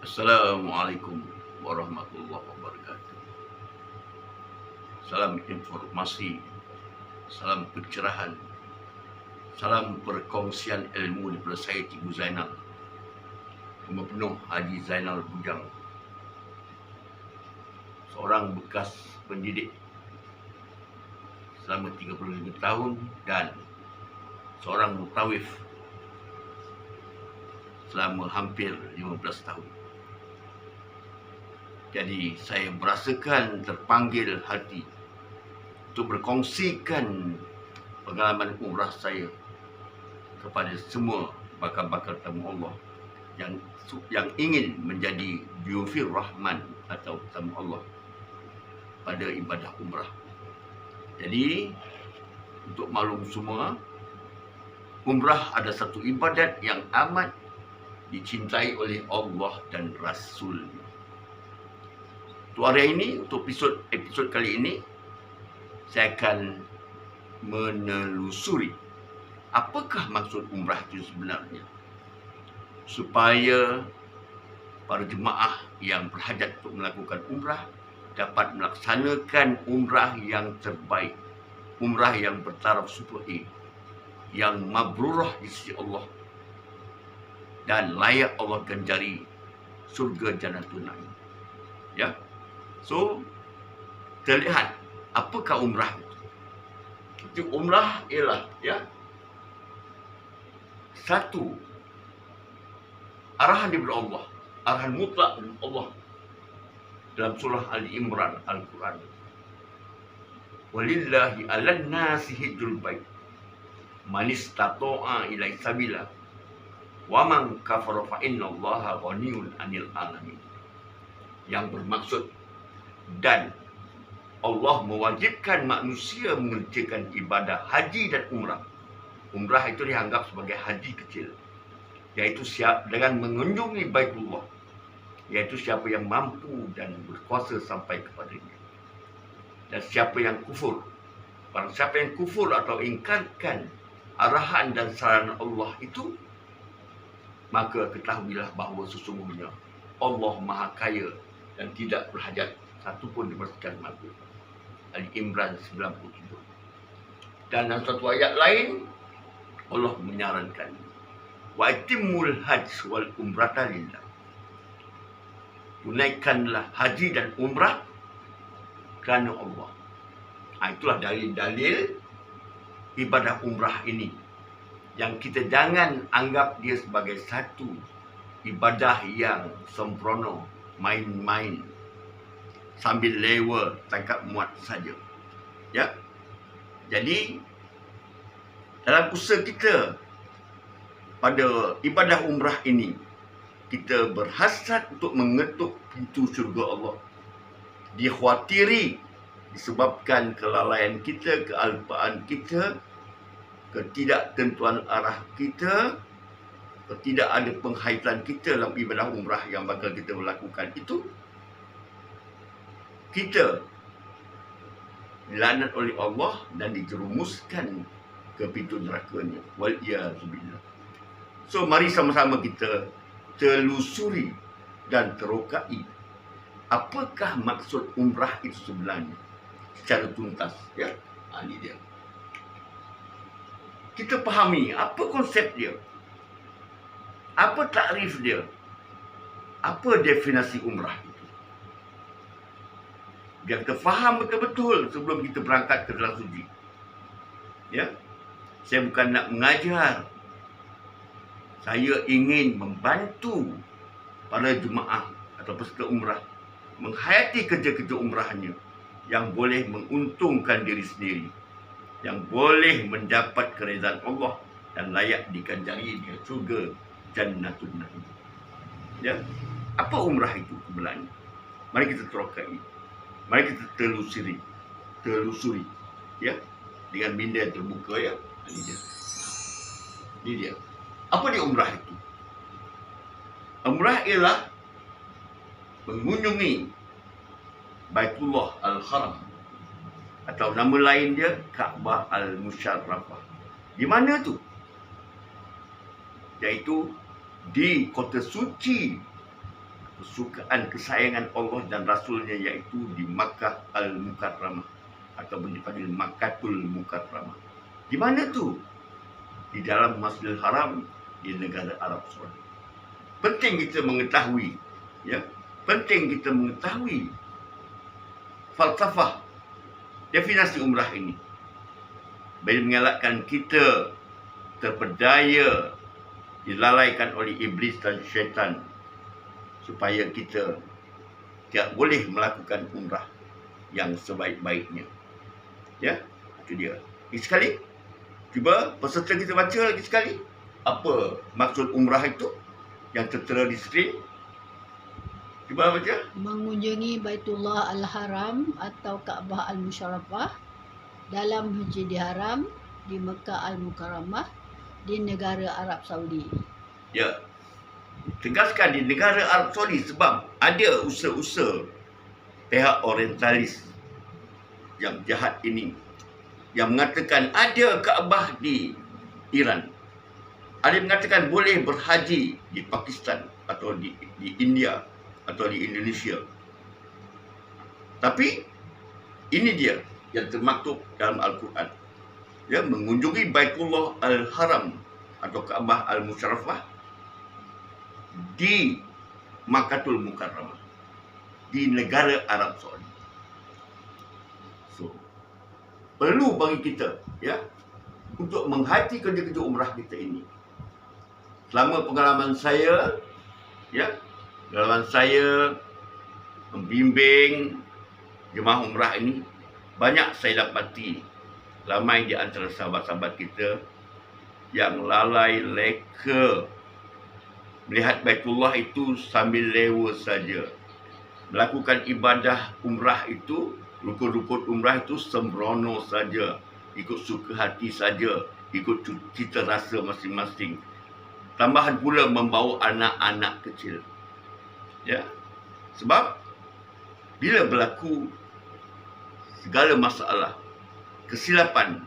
Assalamualaikum warahmatullahi wabarakatuh. Salam informasi, salam pencerahan, salam perkongsian ilmu daripada saya Cikgu Zainal, Nama penuh Haji Zainal Bujang, seorang bekas pendidik selama 35 tahun dan seorang mutawif selama hampir 15 tahun. Jadi saya merasakan terpanggil hati untuk berkongsikan pengalaman umrah saya kepada semua bakal-bakal tamu Allah yang ingin menjadi Diyufir Rahman atau tamu Allah pada ibadah umrah. Jadi untuk maklum semua, umrah ada satu ibadat yang amat dicintai oleh Allah dan Rasul. Untuk hari ini, untuk episod kali ini, saya akan menelusuri apakah maksud umrah itu sebenarnya, supaya para jemaah yang berhajat untuk melakukan umrah dapat melaksanakan umrah yang terbaik, umrah yang bertaraf super A, yang mabrurah di sisi Allah dan layak Allah ganjari surga Jannatul Na'im. Ya. So, terlihat apakah umrah itu? Itu umrah ialah satu arahan daripada Allah, arahan mutlak dari Allah dalam surah Ali Imran Al-Quran. Walillahi 'alan nasi hijjul bait man istata'a ilaihi sabila wa man kafara fa innallaha ghaniyun 'anil 'alamin. Yang bermaksud, dan Allah mewajibkan manusia mengerjakan ibadah haji dan umrah. Umrah itu dianggap sebagai haji kecil, yaitu dengan mengunjungi Baitullah, yaitu siapa yang mampu dan berkuasa sampai kepadanya. Dan siapa yang kufur, barang siapa yang kufur atau ingkarkan arahan dan saran Allah itu, maka ketahuilah bahawa sesungguhnya Allah Maha Kaya dan tidak berhajat satupun diberikan makhluk. Ali Imran 97. Dan dalam satu ayat lain, Allah menyarankan, wa atimmul hajj wal umrata lillah. Tunaikanlah haji dan umrah kerana Allah. Itulah dalil-dalil ibadah umrah ini, yang kita jangan anggap dia sebagai satu ibadah yang sembrono, main-main, sambil lewa, tangkap muat saja. Ya. Jadi dalam usaha kita pada ibadah umrah ini, kita berhasrat untuk mengetuk pintu syurga Allah. Dikhawatiri disebabkan kelalaian kita, kealpaan kita, ketidaktentuan arah kita, tidak ada penghaitan kita dalam ibadah umrah yang bakal kita melakukan itu, kita dilaknat oleh Allah dan dijerumuskan ke pintu nerakanya. Wal-iyazubillah. So, mari sama-sama kita telusuri dan terokai apakah maksud umrah itu sebenarnya secara tuntas. Ya, ini dia. Kita fahami apa konsep dia, apa takrif dia, apa definisi umrah itu. Biar kita faham betul-betul sebelum kita berangkat ke dalam suci. Ya, saya bukan nak mengajar. Saya ingin membantu para jemaah atau peserta umrah menghayati kerja-kerja umrahnya yang boleh menguntungkan diri sendiri, yang boleh mendapat keridhaan Allah dan layak diganjari di surga Jannatul Na'im. Ya, apa umrah itu sebenarnya? Mari kita terokai. Mari kita telusuri, ya, dengan minda yang terbuka, ya. Ini dia. Apa dia umrah itu? Umrah ialah mengunjungi Baitullah Al-Haram, atau nama lain dia Kaabah Al-Musyarrafah. Di mana tu? Iaitu di kota suci kesukaan kesayangan Allah dan Rasulnya, iaitu di Makkah Al-Mukarramah ataupun dipanggil Makkatul Mukarramah. Di mana tu? Di dalam Masjidil Haram di negara Arab Saudi. Penting kita mengetahui, ya, penting kita mengetahui falsafah definisi umrah ini, bagi mengelakkan kita terpedaya dilalaikan oleh iblis dan syaitan, supaya kita tidak boleh melakukan umrah yang sebaik-baiknya. Ya, itu dia. Lagi sekali, cuba peserta kita baca lagi sekali apa maksud umrah itu yang tertera di skrin. Cuba baca. Mengunjungi Baitullah Al-Haram atau Kaabah Al-Musharrafah dalam Masjidil Haram di Mekah Al-Mukarramah di negara Arab Saudi. Ya, tegaskan di negara Arab Saudi, sebab ada usaha-usaha pihak orientalis yang jahat ini yang mengatakan ada Kaabah di Iran, ada yang mengatakan boleh berhaji di Pakistan atau di India atau di Indonesia. Tapi ini dia yang termaktub dalam Al-Quran, ya, mengunjungi Baitullah Al-Haram atau Kaabah Al-Musharrafah di Makkatul Mukarramah di negara Arab Saudi. So, perlu bagi kita, ya, untuk menghati kerja-kerja umrah kita ini. Selama pengalaman saya, ya, pengalaman saya membimbing jemaah umrah ini, banyak saya dapati ramai di antara sahabat-sahabat kita yang lalai leka melihat Baitullah itu sambil lewa saja. Melakukan ibadah umrah itu, rukun-rukun umrah itu sembrono saja, ikut suka hati saja, ikut cita rasa masing-masing. Tambahan pula membawa anak-anak kecil. Ya. Sebab bila berlaku segala masalah, kesilapan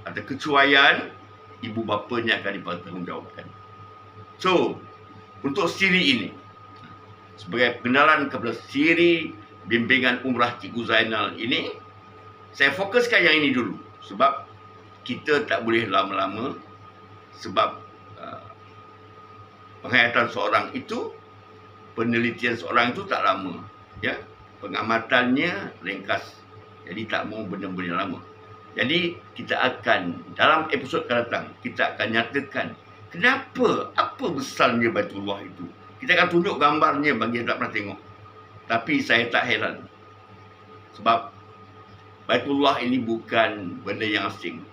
atau kecuaian, ibu bapanya akan dipertanggungjawabkan. So, untuk siri ini, sebagai pengenalan kepada siri bimbingan umrah Cikgu Zainal ini, saya fokuskan yang ini dulu. Sebab kita tak boleh lama-lama, sebab penghayatan seorang itu, penelitian seorang itu tak lama, ya, pengamatannya ringkas. Jadi tak mau benda-benda lama. Jadi kita akan, dalam episod akan datang, kita akan nyatakan kenapa, apa besarnya Baitullah itu. Kita akan tunjuk gambarnya bagi yang tak pernah tengok. Tapi saya tak heran, sebab Baitullah ini bukan benda yang asing.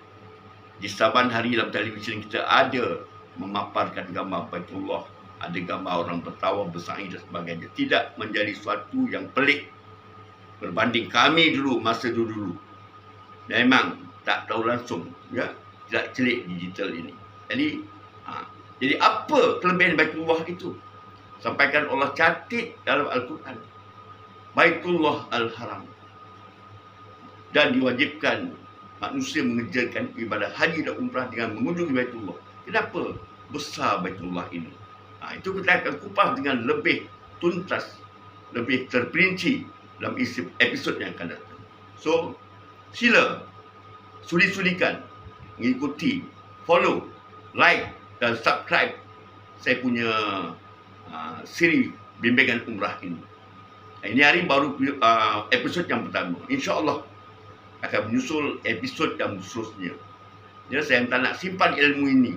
Di saban hari dalam televisyen kita ada memaparkan gambar Baitullah, ada gambar orang bertawaf, bersa'i dan sebagainya. Tidak menjadi suatu yang pelik berbanding kami dulu, masa dulu. Memang tak tahu langsung, ya, tidak celik digital ini. Jadi apa kelebihan Baitullah itu? Sampaikan Allah catat dalam Al-Quran. Baitullah Al-Haram. Dan diwajibkan manusia mengerjakan ibadah haji dan umrah dengan mengunjungi Baitullah. Kenapa besar Baitullah ini? Itu kita akan kupas dengan lebih tuntas, lebih terperinci dalam isi episod yang akan datang. So, sila sudi-sudikan mengikuti, follow, like dan subscribe saya punya siri bimbingan umrah ini. Ini hari baru episod yang pertama. InsyaAllah akan menyusul episod yang seterusnya. Ya, saya tak nak simpan ilmu ini.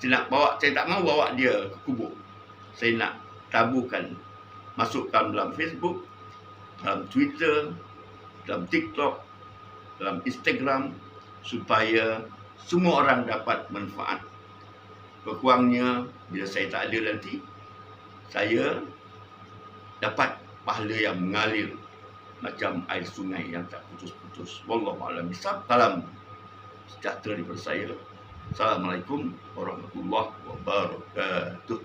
Saya tak mahu bawa dia ke kubur. Saya nak taburkan, masukkan dalam Facebook, dalam Twitter, dalam TikTok, dalam Instagram, supaya semua orang dapat manfaat. Berkurangnya, bila saya tak ada nanti, saya dapat pahala yang mengalir macam air sungai yang tak putus-putus. Wallahualam bisawab. Salam sejahtera daripada saya. Assalamualaikum warahmatullahi wabarakatuh.